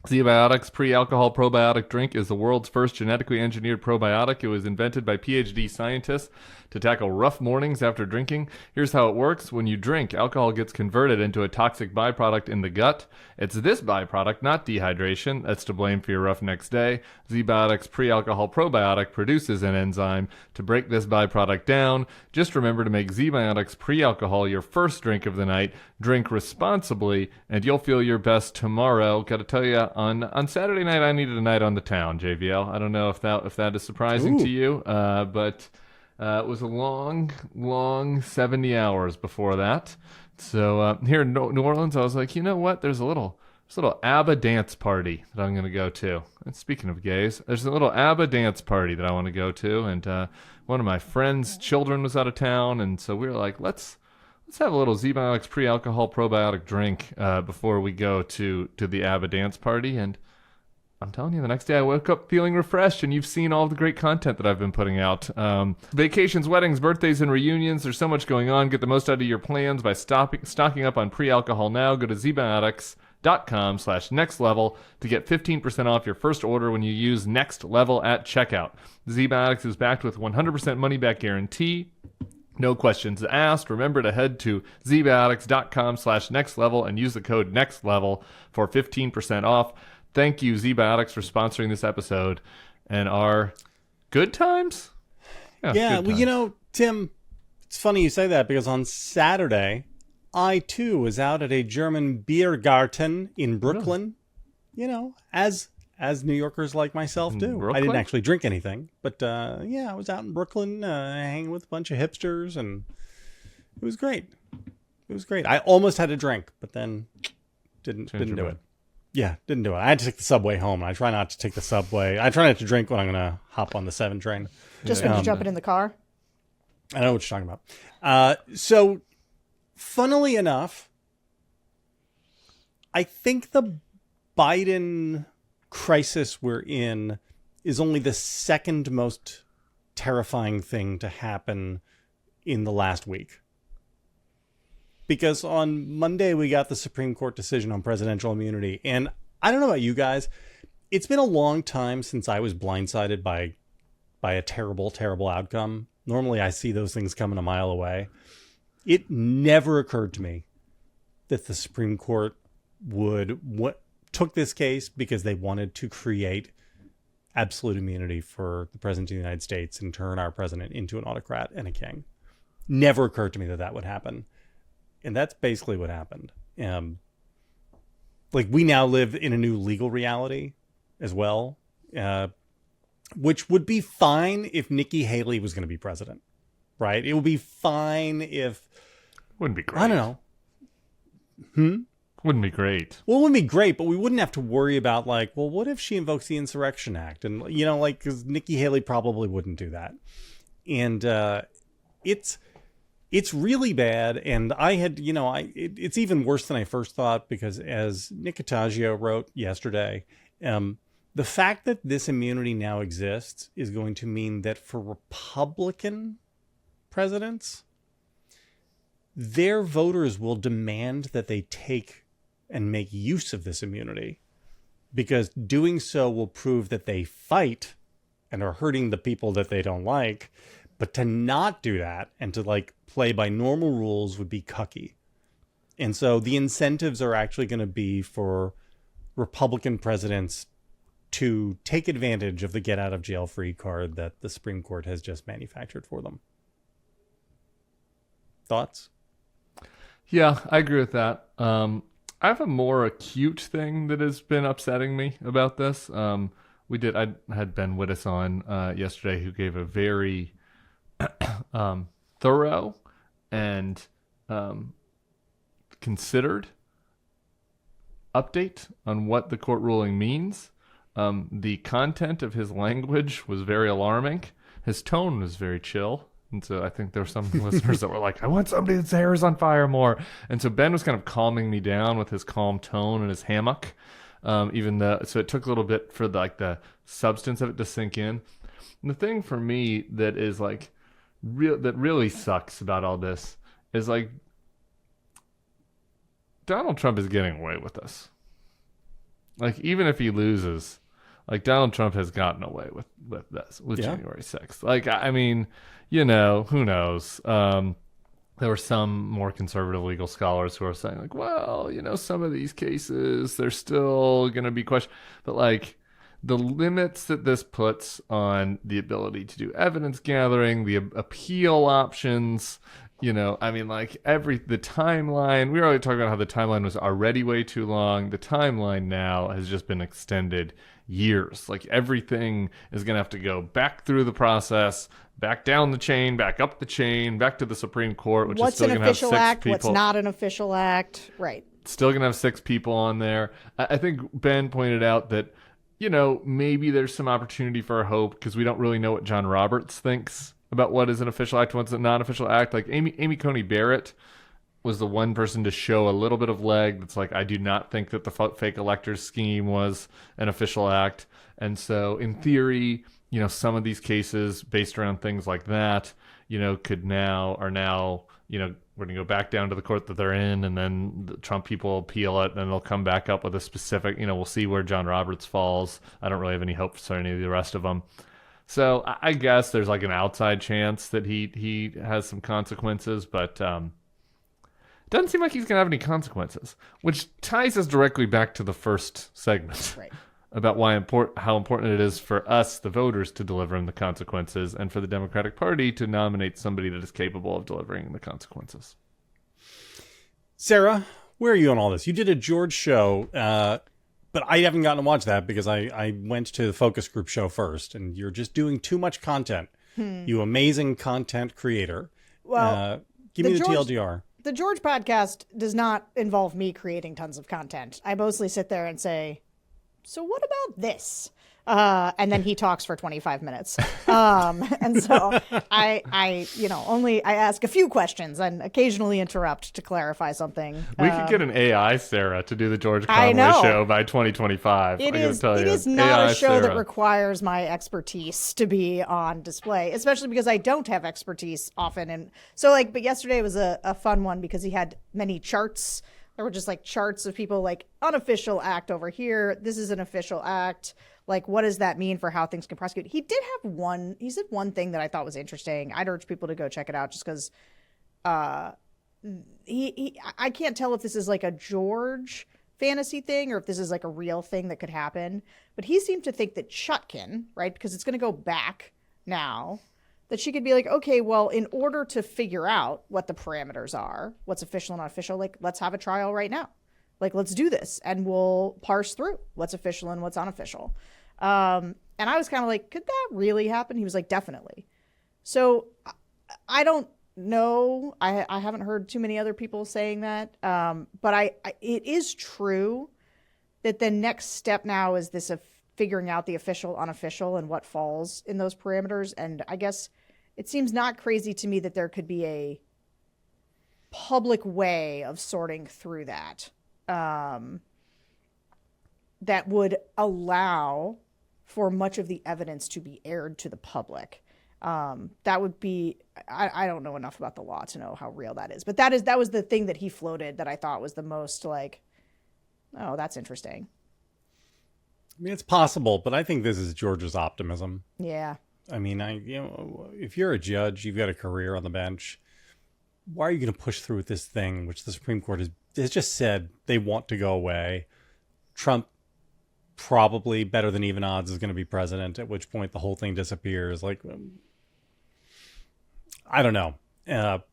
Zbiotics pre-alcohol probiotic drink is the world's first genetically engineered probiotic. It was invented by PhD scientists to tackle rough mornings after drinking. Here's how it works. When you drink, alcohol gets converted into a toxic byproduct in the gut. It's this byproduct, not dehydration, that's to blame for your rough next day. Zbiotics pre-alcohol probiotic produces an enzyme to break this byproduct down. Just remember to make Zbiotics pre-alcohol your first drink of the night. Drink responsibly, and you'll feel your best tomorrow. Got to tell you, on Saturday night, I needed a night on the town, JVL. I don't know if that is surprising to you, but it was a long 70 hours before that. So here in New Orleans, I was like, you know what? There's a little ABBA dance party that I'm going to go to. And speaking of gays, there's a little ABBA dance party that I want to go to. And one of my friend's children was out of town, and so we were like, let's have a little Zbiotics pre-alcohol probiotic drink before we go to the ABBA dance party. And I'm telling you, the next day I woke up feeling refreshed, and you've seen all the great content that I've been putting out. Vacations, weddings, birthdays, and reunions. There's so much going on. Get the most out of your plans by stocking up on pre-alcohol now. Go to Zbiotics.com/nextlevel to get 15% off your first order when you use Next Level at checkout. Zbiotics is backed with 100% money-back guarantee. No questions asked. Remember to head to Zbiotics.com/nextlevel and use the code NEXTLEVEL for 15% off. Thank you, Zbiotics, for sponsoring this episode and our good times. Yeah, well, Tim, it's funny you say that because on Saturday, I too was out at a German beer garten in Brooklyn. Really? As as New Yorkers like myself do. I Brooklyn? didn't actually drink anything, but yeah, I was out in Brooklyn hanging with a bunch of hipsters, and it was great. It was great. I almost had a drink, but then didn't do it. Yeah, didn't do it. I had to take the subway home. I try not to take the subway. I try not to drink when I'm going to hop on the 7 train. Just when you jump it in the car? I know what you're talking about. So, funnily enough, I think the Biden crisis we're in is only the second most terrifying thing to happen in the last week. Because on Monday, we got the Supreme Court decision on presidential immunity. And I don't know about you guys. It's been a long time since I was blindsided by a terrible, terrible outcome. Normally, I see those things coming a mile away. It never occurred to me that the Supreme Court took this case because they wanted to create absolute immunity for the President of the United States and turn our president into an autocrat and a king. Never occurred to me that that would happen. And that's basically what happened. We now live in a new legal reality as well, which would be fine if Nikki Haley was going to be president, right? It would be fine if... Wouldn't be great. I don't know. Wouldn't be great. Well, it wouldn't be great, but we wouldn't have to worry about, what if she invokes the Insurrection Act? And, because Nikki Haley probably wouldn't do that. And it's really bad, and I had, it's even worse than I first thought, because as Nick Cataggio wrote yesterday, the fact that this immunity now exists is going to mean that for Republican presidents, their voters will demand that they take and make use of this immunity, because doing so will prove that they fight and are hurting the people that they don't like. But to not do that and to play by normal rules would be cucky. And so the incentives are actually going to be for Republican presidents to take advantage of the get out of jail free card that the Supreme Court has just manufactured for them. Thoughts? Yeah, I agree with that. I have a more acute thing that has been upsetting me about this. I had Ben Wittes on yesterday, who gave a very thorough and considered update on what the court ruling means. The content of his language was very alarming. His tone was very chill. And so I think there were some listeners that were like, I want somebody that's hair is on fire more. And so Ben was kind of calming me down with his calm tone and his hammock. So it took a little bit for the substance of it to sink in. And the thing for me that is that really sucks about all this is Donald Trump is getting away with this. Even if he loses, Donald Trump has gotten away with this, with January 6th. Who knows? There were some more conservative legal scholars who are saying some of these cases, they're still going to be questioned. But the limits that this puts on the ability to do evidence gathering, the appeal options, the timeline. We were already talking about how the timeline was already way too long. The timeline now has just been extended years. Everything is going to have to go back through the process, back down the chain, back up the chain, back to the Supreme Court, which is still going to have 6 people. What's not an official act, right? Still going to have 6 people on there. I think Ben pointed out that maybe there's some opportunity for hope, because we don't really know what John Roberts thinks about what is an official act and what's a non-official act. Amy Coney Barrett was the one person to show a little bit of leg that's I do not think that the fake electors scheme was an official act. And so in theory, some of these cases based around things like that, are now, we're going to go back down to the court that they're in, and then the Trump people appeal it, and then they'll come back up with a specific, we'll see where John Roberts falls. I don't really have any hope for any of the rest of them. So I guess there's an outside chance that he has some consequences, but it doesn't seem like he's going to have any consequences, which ties us directly back to the first segment. Right. About how important it is for us, the voters, to deliver him the consequences, and for the Democratic Party to nominate somebody that is capable of delivering the consequences. Sarah, where are you on all this? You did a George show But I haven't gotten to watch that because I went to the focus group show first, and you're just doing too much content. You amazing content creator. Well, give me the TLDR. The George podcast does not involve me creating tons of content. I mostly sit there and say, so what about this? And then he talks for 25 minutes. And so I ask a few questions and occasionally interrupt to clarify something. We could get an AI Sarah to do the George Conway show by 2025. It is not AI a show Sarah. that requires my expertise to be on display, especially because I don't have expertise often. And so but yesterday was a fun one because he had many charts. There were just like charts of people like unofficial act over here. This is an official act. Like, what does that mean for how things can prosecute? He said one thing that I thought was interesting. I'd urge people to go check it out just because I can't tell if this is like a George fantasy thing or if this is like a real thing that could happen. But he seemed to think that Chutkin, right, because it's going to go back now, that she could be like, okay, well, in order to figure out what the parameters are, what's official and unofficial, like, let's have a trial right now. Like, let's do this, and we'll parse through what's official and what's unofficial. And I was kind of like, could that really happen? He was like, definitely. So I don't know. I haven't heard too many other people saying that. But it is true that the next step now is this of figuring out the official, unofficial, and what falls in those parameters. And I guess it seems not crazy to me that there could be a public way of sorting through that. That would allow for much of the evidence to be aired to the public. That would be, I don't know enough about the law to know how real that is, but that was the thing that he floated that I thought was the most like, oh, that's interesting. I mean, it's possible, but I think this is George's optimism. Yeah. I mean, if you're a judge, you've got a career on the bench. Why are you going to push through with this thing, which the Supreme Court has just said they want to go away? Trump, probably better than even odds, is going to be president, at which point the whole thing disappears. Like, I don't know. But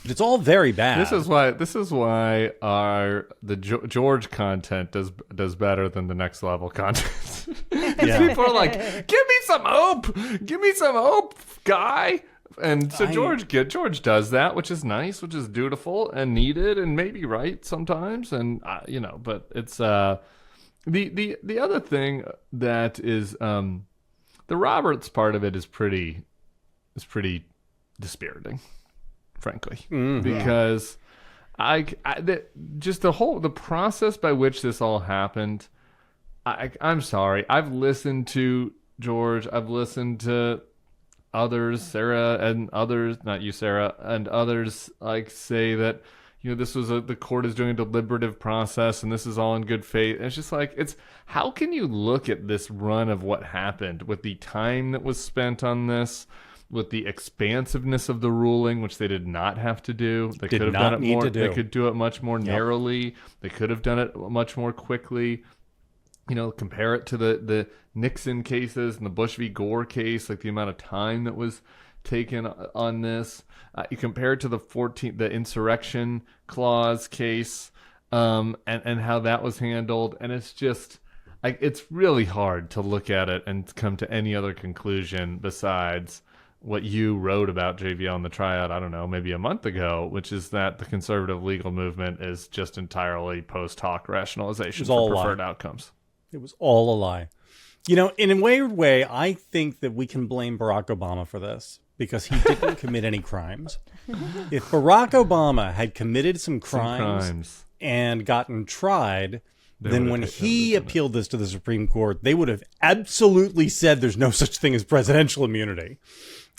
it's all very bad. This is why the George content does better than the next level content. People are like, give me some hope, guy. And so George does that, which is nice, which is dutiful and needed, and maybe right sometimes. And but it's the other thing that is the Roberts part of it is pretty dispiriting, frankly, because the process by which this all happened. I'm sorry. I've listened to George. I've listened to others, Sarah and others, not you, Sarah, and others like say that, this was the court is doing a deliberative process and this is all in good faith. And it's just like, how can you look at this run of what happened with the time that was spent on this, with the expansiveness of the ruling, which they did not have to do. They could have done it more. They could do it much more narrowly. They could have done it much more quickly. Compare it to the Nixon cases and the Bush v. Gore case, like the amount of time that was taken on this. You compare it to the insurrection clause case, and how that was handled. And it's just, it's really hard to look at it and come to any other conclusion besides what you wrote about JVL in the tryout, I don't know, maybe a month ago, which is that the conservative legal movement is just entirely post hoc rationalization for preferred outcomes. It was all a lie. In a weird way, I think that we can blame Barack Obama for this because he didn't commit any crimes. If Barack Obama had committed some crimes and gotten tried, then when he appealed this to the Supreme Court, they would have absolutely said there's no such thing as presidential immunity.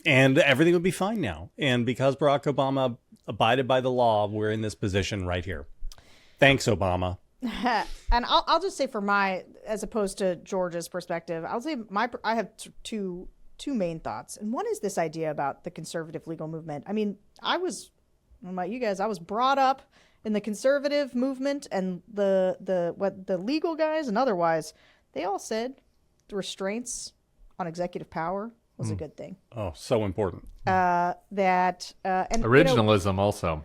And everything would be fine now. And because Barack Obama abided by the law, we're in this position right here. Thanks, Obama. And I'll just say as opposed to George's perspective, I'll say I have two main thoughts. And one is this idea about the conservative legal movement. I mean, I don't know about you guys, I was brought up in the conservative movement, and the legal guys and otherwise, they all said the restraints on executive power was a good thing. Oh, so important. And originalism also.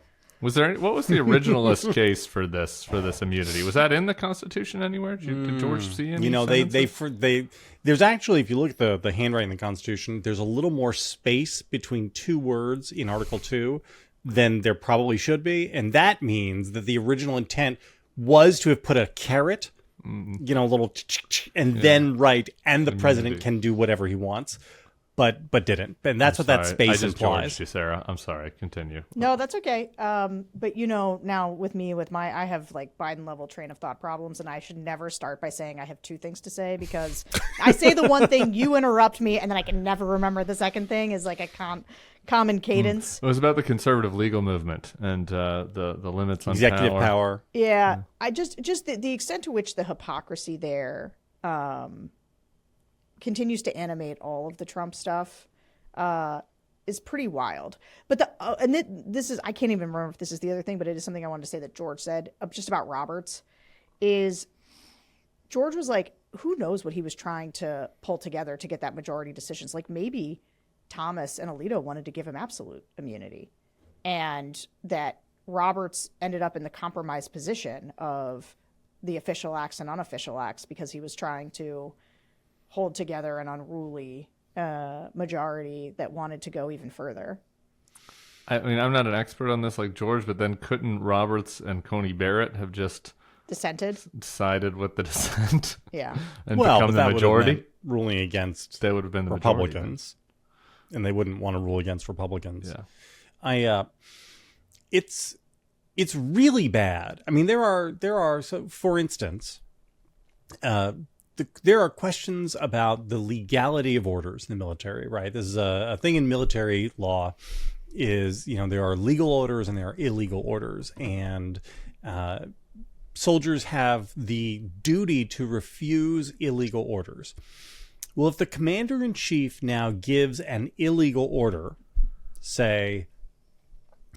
What was the originalist case for this immunity? Was that in the Constitution anywhere? Did George see any? There's actually, if you look at the handwriting in the Constitution, there's a little more space between two words in Article 2 than there probably should be, and that means that the original intent was to have put a caret, a little, and then write, and the president can do whatever he wants. But didn't. And that's what that space implies. I just you, Sarah. I'm sorry. Continue. No, that's okay. But now with me, I have like Biden level train of thought problems, and I should never start by saying I have two things to say, because I say the one thing, you interrupt me, and then I can never remember the second thing is like a common cadence. It was about the conservative legal movement and the limits on executive power. Yeah. I just the extent to which the hypocrisy there, continues to animate all of the Trump stuff is pretty wild. But this is, I can't even remember if this is the other thing, but it is something I wanted to say that George said just about Roberts, is George was like, who knows what he was trying to pull together to get that majority decisions. Like maybe Thomas and Alito wanted to give him absolute immunity, and that Roberts ended up in the compromised position of the official acts and unofficial acts because he was trying to hold together an unruly majority that wanted to go even further. I mean, I'm not an expert on this like George, but then couldn't Roberts and Coney Barrett have just dissented, sided with the dissent? Yeah. And become the majority? Ruling against they would have been the Republicans. Majority. And they wouldn't want to rule against Republicans. Yeah. It's really bad. I mean, there are so for instance, there are questions about the legality of orders in the military, right? This is a thing in military law is, there are legal orders and there are illegal orders. And soldiers have the duty to refuse illegal orders. Well, if the commander-in-chief now gives an illegal order, say,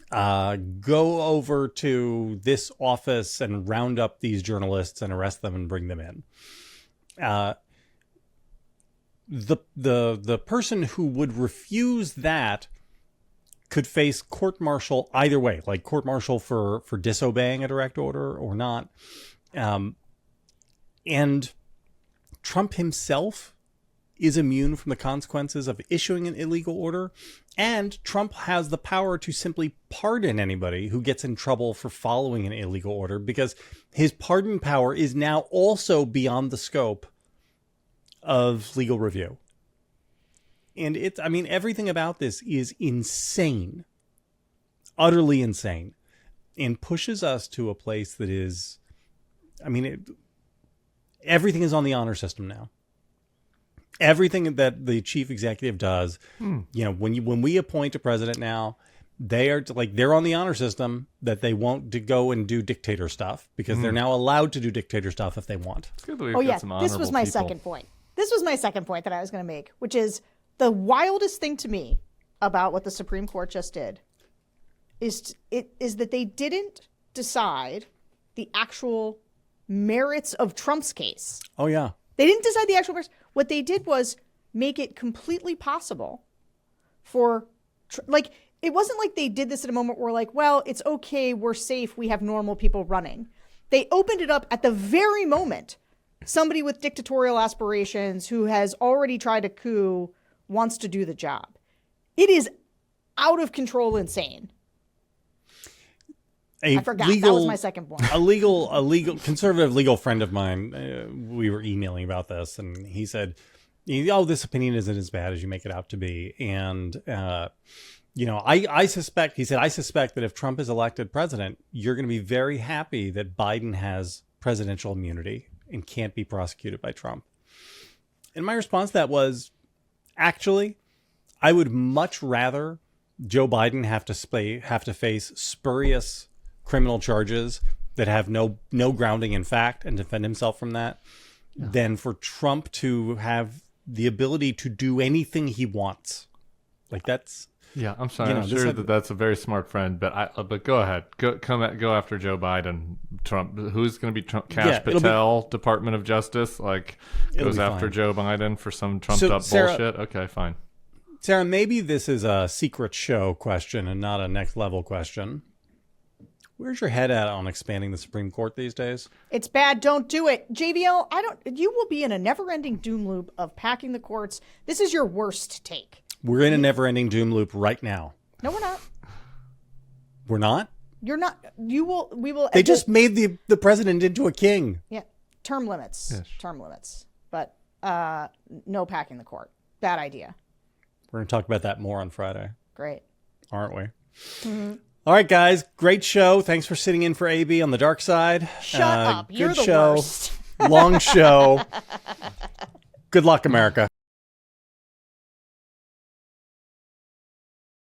go over to this office and round up these journalists and arrest them and bring them in. The person who would refuse that could face court-martial either way, like court-martial for disobeying a direct order or not. And Trump himself is immune from the consequences of issuing an illegal order. And Trump has the power to simply pardon anybody who gets in trouble for following an illegal order, because his pardon power is now also beyond the scope of legal review. And everything about this is insane, utterly insane, and pushes us to a place that is, everything is on the honor system now. Everything that the chief executive does, when we appoint a president now, they're on the honor system that they won't go and do dictator stuff, because they're now allowed to do dictator stuff if they want. This was my second point. This was my second point that I was going to make, which is the wildest thing to me about what the Supreme Court just did is that they didn't decide the actual merits of Trump's case. Oh, yeah. They didn't decide the actual merits. What they did was make it completely possible for, it wasn't like they did this at a moment where well, it's okay, we're safe, we have normal people running. They opened it up at the very moment somebody with dictatorial aspirations who has already tried a coup wants to do the job. It is out of control insane. I forgot. That was my second point. A conservative legal friend of mine, we were emailing about this, and he said, this opinion isn't as bad as you make it out to be. And, I suspect that if Trump is elected president, you're going to be very happy that Biden has presidential immunity and can't be prosecuted by Trump. And my response to that was, actually, I would much rather Joe Biden have to face spurious criminal charges that have no grounding in fact and defend himself from that than for Trump to have the ability to do anything he wants. That's... Yeah, I'm sorry. I'm sure that's a very smart friend, but go ahead. Go after Joe Biden. Trump. Who's going to be Trump? Kash Patel, Department of Justice, goes after fine. Joe Biden for some trumped up bullshit. Okay, fine. Sarah, maybe this is a secret show question and not a next level question. Where's your head at on expanding the Supreme Court these days? It's bad. Don't do it. JVL, you will be in a never-ending doom loop of packing the courts. This is your worst take. We're in a never-ending doom loop right now. No, we're not. We're not? You're not. We will. They just made the president into a king. Yeah. Term limits. Yes. Term limits. But no packing the court. Bad idea. We're going to talk about that more on Friday. Great. Aren't we? Mm-hmm. All right, guys. Great show. Thanks for sitting in for AB on the dark side. Shut up. You're good the show. worst. Long show. Good luck, America.